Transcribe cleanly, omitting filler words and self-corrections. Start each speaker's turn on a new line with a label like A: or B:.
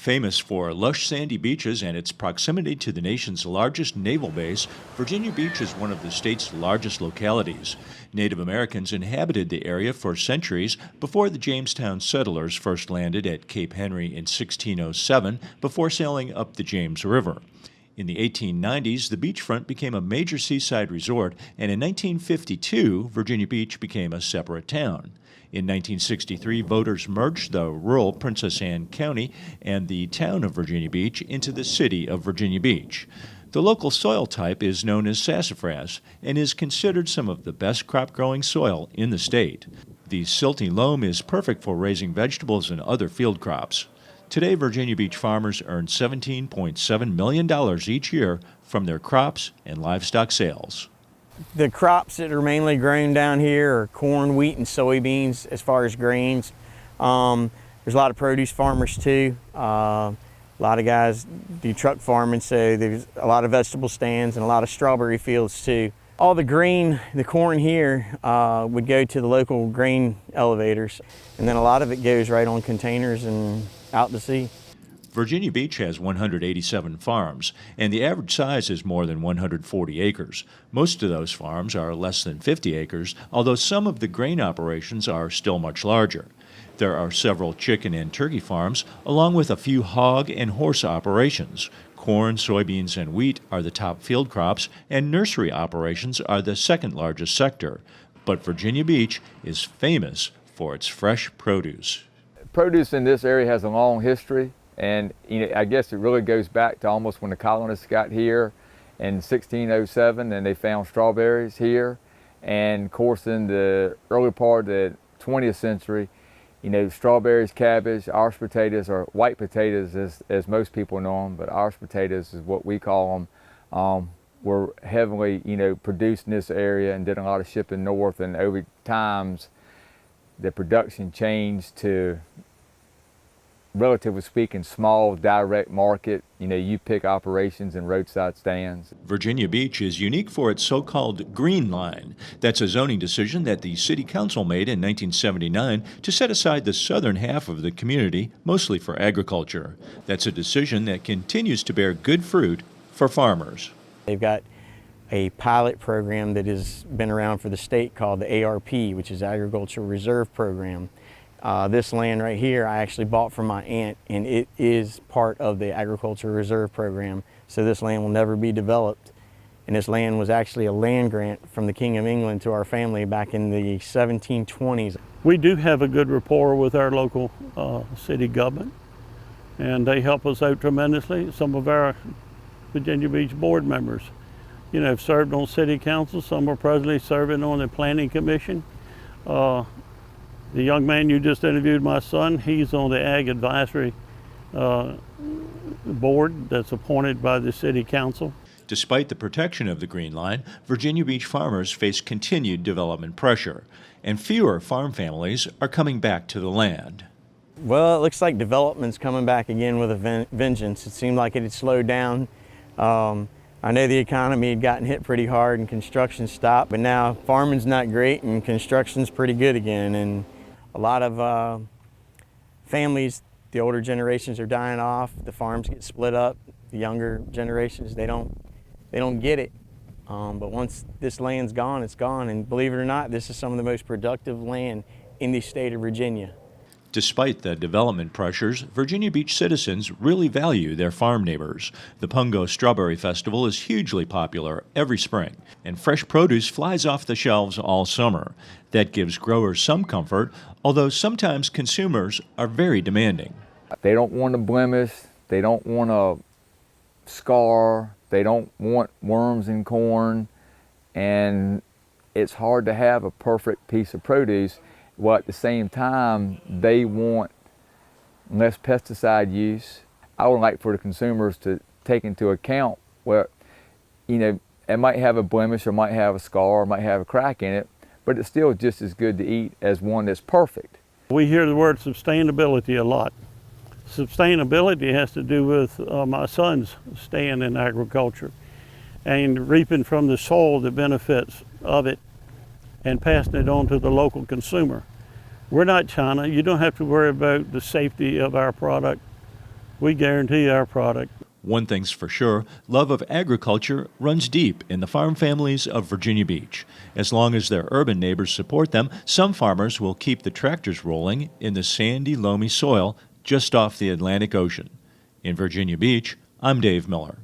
A: Famous for lush sandy beaches and its proximity to the nation's largest naval base, Virginia Beach is one of the state's largest localities. Native Americans inhabited the area for centuries before the Jamestown settlers first landed at Cape Henry in 1607 before sailing up the James River. In the 1890s, the beachfront became a major seaside resort, and in 1952, Virginia Beach became a separate town. In 1963, voters merged the rural Princess Anne County and the town of Virginia Beach into the city of Virginia Beach. The local soil type is known as sassafras and is considered some of the best crop-growing soil in the state. The silty loam is perfect for raising vegetables and other field crops. Today, Virginia Beach farmers earn $17.7 million each year from their crops and livestock sales.
B: The crops that are mainly grown down here are corn, wheat, and soybeans as far as grains. There's a lot of produce farmers too. A lot of guys do truck farming, so there's a lot of vegetable stands and a lot of strawberry fields too. All the grain, the corn here, would go to the local grain elevators, and then a lot of it goes right on containers and out to sea.
A: Virginia Beach has 187 farms, and the average size is more than 140 acres. Most of those farms are less than 50 acres, although some of the grain operations are still much larger. There are several chicken and turkey farms, along with a few hog and horse operations. Corn, soybeans, and wheat are the top field crops, and nursery operations are the second largest sector. But Virginia Beach is famous for its fresh produce.
C: Produce in this area has a long history. And I guess it really goes back to almost when the colonists got here in 1607 and they found strawberries here. And of course in the early part of the 20th century, strawberries, cabbage, Irish potatoes, or white potatoes as most people know them, but Irish potatoes is what we call them, were heavily produced in this area and did a lot of shipping north. And over times the production changed to, relatively speaking, small direct market, you pick operations and roadside stands.
A: Virginia Beach is unique for its so-called Green Line. That's a zoning decision that the City Council made in 1979 to set aside the southern half of the community, mostly for agriculture. That's a decision that continues to bear good fruit for farmers.
B: They've got a pilot program that has been around for the state called the ARP, which is Agricultural Reserve Program. This land right here I actually bought from my aunt, and it is part of the Agricultural Reserve Program, so this land will never be developed. And this land was actually a land grant from the King of England to our family back in the 1720s.
D: We do have a good rapport with our local city government, and they help us out tremendously. Some of our Virginia Beach board members, have served on city council. Some are presently serving on the planning commission. The young man you just interviewed, my son, he's on the Ag Advisory Board that's appointed by the City Council.
A: Despite the protection of the Green Line, Virginia Beach farmers face continued development pressure, and fewer farm families are coming back to the land.
B: Well, it looks like development's coming back again with a vengeance. It seemed like it had slowed down. I know the economy had gotten hit pretty hard and construction stopped, but now farming's not great and construction's pretty good again. And a lot of families, the older generations are dying off, the farms get split up, the younger generations, they don't get it. But once this land's gone, it's gone. And believe it or not, this is some of the most productive land in the state of Virginia.
A: Despite the development pressures, Virginia Beach citizens really value their farm neighbors. The Pungo Strawberry Festival is hugely popular every spring, and fresh produce flies off the shelves all summer. That gives growers some comfort, although sometimes consumers are very demanding.
C: They don't want a blemish, they don't want a scar, they don't want worms in corn, and it's hard to have a perfect piece of produce. Well, at the same time, they want less pesticide use. I would like for the consumers to take into account where, it might have a blemish or might have a scar or might have a crack in it, but it's still just as good to eat as one that's perfect.
D: We hear the word sustainability a lot. Sustainability has to do with my son's staying in agriculture and reaping from the soil the benefits of it and passing it on to the local consumer. We're not China. You don't have to worry about the safety of our product. We guarantee our product.
A: One thing's for sure, love of agriculture runs deep in the farm families of Virginia Beach. As long as their urban neighbors support them, some farmers will keep the tractors rolling in the sandy, loamy soil just off the Atlantic Ocean. In Virginia Beach, I'm Dave Miller.